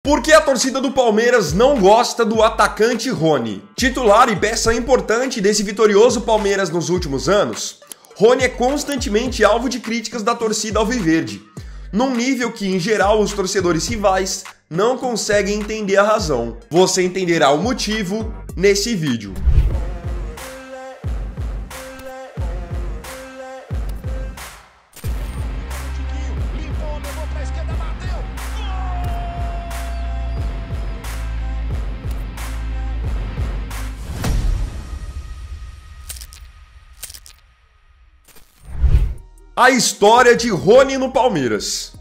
Por que a torcida do Palmeiras não gosta do atacante Rony? Titular e peça importante desse vitorioso Palmeiras nos últimos anos, Rony é constantemente alvo de críticas da torcida alviverde, num nível que, em geral, os torcedores rivais não conseguem entender a razão. Você entenderá o motivo nesse vídeo. A história de Rony no Palmeiras.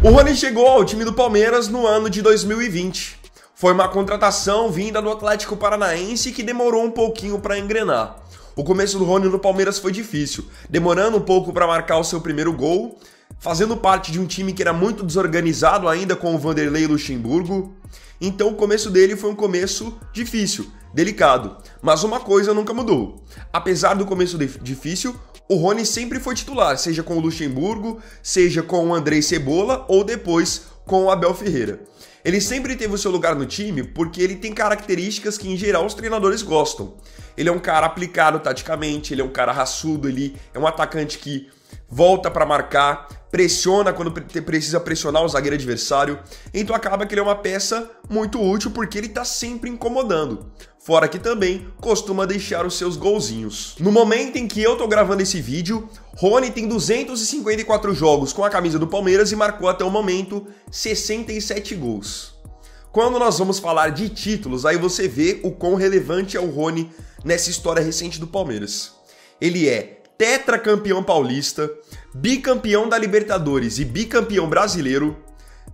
O Rony chegou ao time do Palmeiras no ano de 2020. Foi uma contratação vinda do Atlético Paranaense que demorou um pouquinho para engrenar. O começo do Rony no Palmeiras foi difícil, demorando um pouco para marcar o seu primeiro gol, fazendo parte de um time que era muito desorganizado ainda com o Vanderlei Luxemburgo. Então o começo dele foi um começo difícil, delicado. Mas uma coisa nunca mudou. Apesar do começo difícil, o Rony sempre foi titular, seja com o Luxemburgo, seja com o Andrei Cebola ou depois com o Abel Ferreira. Ele sempre teve o seu lugar no time porque ele tem características que em geral os treinadores gostam. Ele é um cara aplicado taticamente, ele é um cara raçudo, ele é um atacante que volta para marcar, pressiona quando precisa pressionar o zagueiro adversário, então acaba que ele é uma peça muito útil porque ele tá sempre incomodando. Fora que também costuma deixar os seus golzinhos. No momento em que eu tô gravando esse vídeo, Rony tem 254 jogos com a camisa do Palmeiras e marcou até o momento 67 gols. Quando nós vamos falar de títulos, aí você vê o quão relevante é o Rony nessa história recente do Palmeiras. Ele é tetracampeão paulista, bicampeão da Libertadores e bicampeão brasileiro,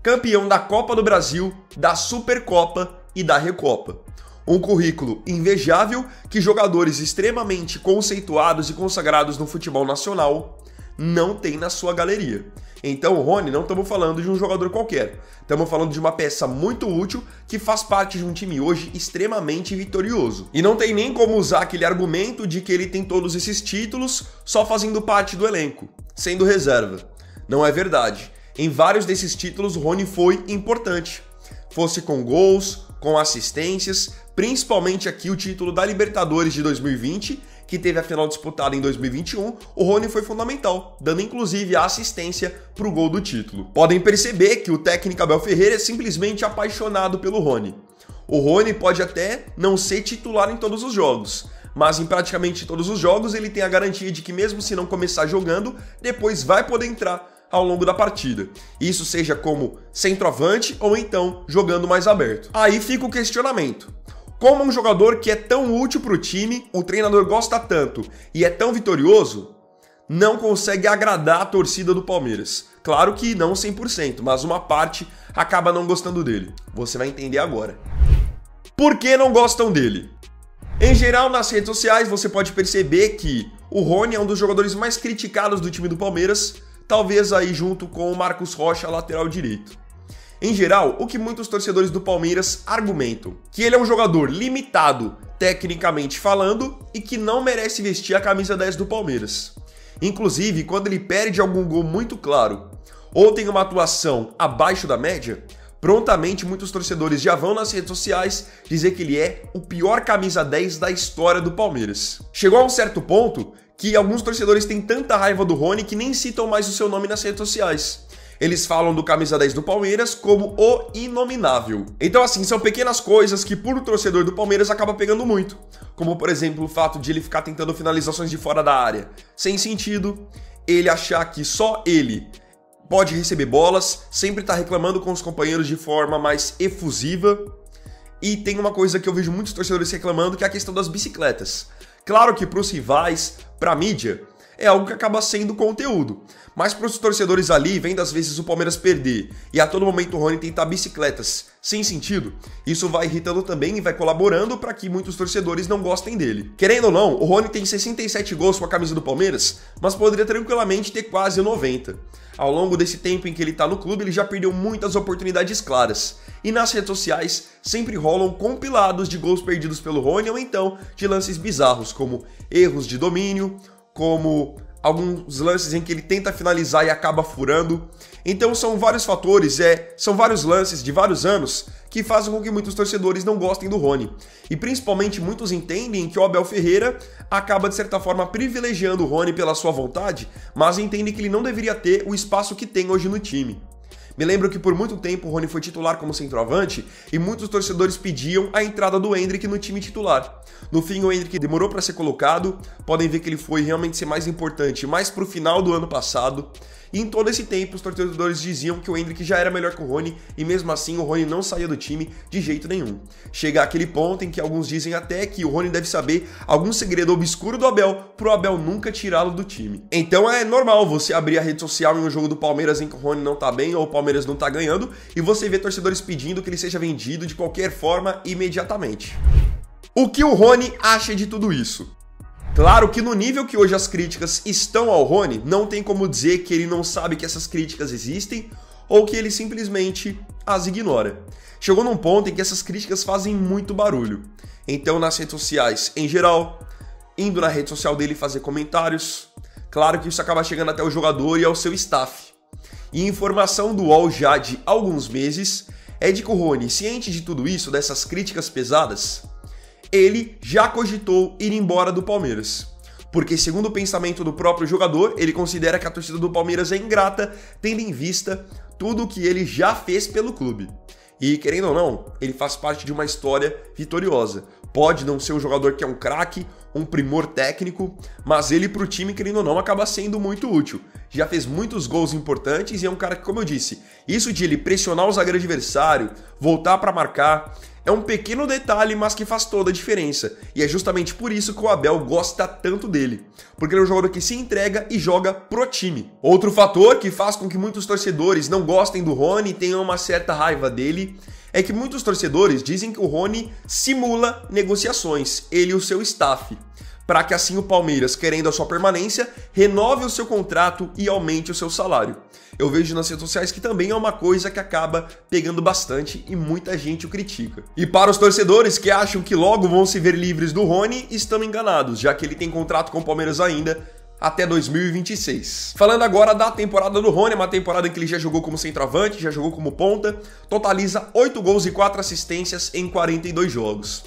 campeão da Copa do Brasil, da Supercopa e da Recopa. Um currículo invejável que jogadores extremamente conceituados e consagrados no futebol nacional não têm na sua galeria. Então o Rony não estamos falando de um jogador qualquer, estamos falando de uma peça muito útil que faz parte de um time hoje extremamente vitorioso. E não tem nem como usar aquele argumento de que ele tem todos esses títulos só fazendo parte do elenco, sendo reserva. Não é verdade. Em vários desses títulos o Rony foi importante, fosse com gols, com assistências, principalmente aqui o título da Libertadores de 2020, que teve a final disputada em 2021, o Rony foi fundamental, dando inclusive a assistência para o gol do título. Podem perceber que o técnico Abel Ferreira é simplesmente apaixonado pelo Rony. O Rony pode até não ser titular em todos os jogos, mas em praticamente todos os jogos ele tem a garantia de que mesmo se não começar jogando, depois vai poder entrar ao longo da partida. Isso seja como centroavante ou então jogando mais aberto. Aí fica o questionamento. Como um jogador que é tão útil para o time, o treinador gosta tanto e é tão vitorioso, não consegue agradar a torcida do Palmeiras? Claro que não 100%, mas uma parte acaba não gostando dele. Você vai entender agora. Por que não gostam dele? Em geral, nas redes sociais você pode perceber que o Rony é um dos jogadores mais criticados do time do Palmeiras, talvez aí junto com o Marcos Rocha, lateral direito. Em geral, o que muitos torcedores do Palmeiras argumentam? Que ele é um jogador limitado, tecnicamente falando, e que não merece vestir a camisa 10 do Palmeiras. Inclusive, quando ele perde algum gol muito claro, ou tem uma atuação abaixo da média, prontamente muitos torcedores já vão nas redes sociais dizer que ele é o pior camisa 10 da história do Palmeiras. Chegou a um certo ponto que alguns torcedores têm tanta raiva do Rony que nem citam mais o seu nome nas redes sociais. Eles falam do camisa 10 do Palmeiras como o inominável. Então assim, são pequenas coisas que por torcedor do Palmeiras acaba pegando muito. Como por exemplo o fato de ele ficar tentando finalizações de fora da área sem sentido, ele achar que só ele pode receber bolas, sempre tá reclamando com os companheiros de forma mais efusiva. E tem uma coisa que eu vejo muitos torcedores reclamando, que é a questão das bicicletas. Claro que para os rivais, para a mídia, é algo que acaba sendo conteúdo. Mas para os torcedores ali, vendo às vezes o Palmeiras perder e a todo momento o Rony tentar bicicletas sem sentido, isso vai irritando também e vai colaborando para que muitos torcedores não gostem dele. Querendo ou não, o Rony tem 67 gols com a camisa do Palmeiras, mas poderia tranquilamente ter quase 90. Ao longo desse tempo em que ele está no clube, ele já perdeu muitas oportunidades claras. E nas redes sociais sempre rolam compilados de gols perdidos pelo Rony ou então de lances bizarros, como erros de domínio, como alguns lances em que ele tenta finalizar e acaba furando. Então são vários fatores, são vários lances de vários anos que fazem com que muitos torcedores não gostem do Rony. E principalmente muitos entendem que o Abel Ferreira acaba de certa forma privilegiando o Rony pela sua vontade, mas entendem que ele não deveria ter o espaço que tem hoje no time. Me lembro que por muito tempo o Rony foi titular como centroavante e muitos torcedores pediam a entrada do Endrick no time titular. No fim, o Endrick demorou para ser colocado, podem ver que ele foi realmente ser mais importante mais pro final do ano passado. E em todo esse tempo, os torcedores diziam que o Endrick já era melhor que o Rony e mesmo assim o Rony não saía do time de jeito nenhum. Chega aquele ponto em que alguns dizem até que o Rony deve saber algum segredo obscuro do Abel pro Abel nunca tirá-lo do time. Então é normal você abrir a rede social em um jogo do Palmeiras em que o Rony não tá bem ou o Palmeiras não tá ganhando e você vê torcedores pedindo que ele seja vendido de qualquer forma imediatamente. O que o Rony acha de tudo isso? Claro que no nível que hoje as críticas estão ao Rony, não tem como dizer que ele não sabe que essas críticas existem ou que ele simplesmente as ignora. Chegou num ponto em que essas críticas fazem muito barulho. Então nas redes sociais em geral, indo na rede social dele fazer comentários, claro que isso acaba chegando até o jogador e ao seu staff. E informação do UOL já de alguns meses é de que o Rony, ciente de tudo isso, dessas críticas pesadas, ele já cogitou ir embora do Palmeiras. Porque, segundo o pensamento do próprio jogador, ele considera que a torcida do Palmeiras é ingrata, tendo em vista tudo o que ele já fez pelo clube. E, querendo ou não, ele faz parte de uma história vitoriosa. Pode não ser um jogador que é um craque, um primor técnico, mas ele pro time, querendo ou não, acaba sendo muito útil. Já fez muitos gols importantes e é um cara que, como eu disse, isso de ele pressionar o zagueiro adversário, voltar para marcar, é um pequeno detalhe, mas que faz toda a diferença. E é justamente por isso que o Abel gosta tanto dele. Porque ele é um jogador que se entrega e joga pro time. Outro fator que faz com que muitos torcedores não gostem do Rony e tenham uma certa raiva dele é que muitos torcedores dizem que o Rony simula negociações, ele e o seu staff, para que assim o Palmeiras, querendo a sua permanência, renove o seu contrato e aumente o seu salário. Eu vejo nas redes sociais que também é uma coisa que acaba pegando bastante e muita gente o critica. E para os torcedores que acham que logo vão se ver livres do Rony, estão enganados, já que ele tem contrato com o Palmeiras ainda até 2026. Falando agora da temporada do Rony, uma temporada em que ele já jogou como centroavante, já jogou como ponta, totaliza 8 gols e 4 assistências em 42 jogos.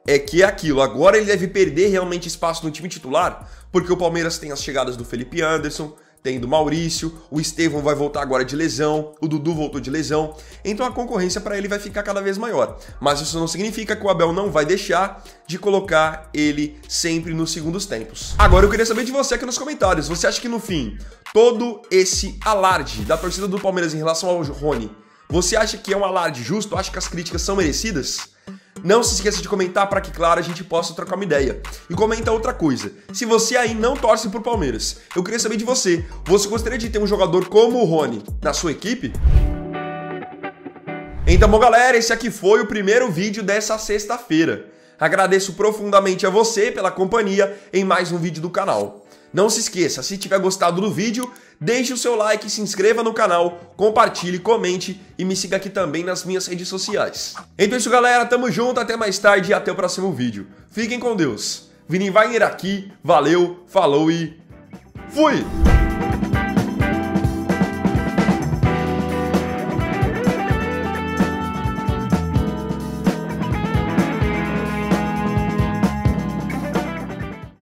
É que é aquilo, agora ele deve perder realmente espaço no time titular, porque o Palmeiras tem as chegadas do Felipe Anderson, tem do Maurício, o Estevão vai voltar agora de lesão, o Dudu voltou de lesão, então a concorrência para ele vai ficar cada vez maior. Mas isso não significa que o Abel não vai deixar de colocar ele sempre nos segundos tempos. Agora eu queria saber de você aqui nos comentários, você acha que no fim, todo esse alarde da torcida do Palmeiras em relação ao Rony, você acha que é um alarde justo? Acha que as críticas são merecidas? Não se esqueça de comentar para que, claro, a gente possa trocar uma ideia. E comenta outra coisa. Se você aí não torce pro Palmeiras, eu queria saber de você. Você gostaria de ter um jogador como o Rony na sua equipe? Então, bom, galera, esse aqui foi o primeiro vídeo dessa sexta-feira. Agradeço profundamente a você pela companhia em mais um vídeo do canal. Não se esqueça, se tiver gostado do vídeo, deixe o seu like, se inscreva no canal, compartilhe, comente e me siga aqui também nas minhas redes sociais. Então é isso, galera, tamo junto, até mais tarde e até o próximo vídeo. Fiquem com Deus. Vini Wagner aqui, valeu, falou e fui!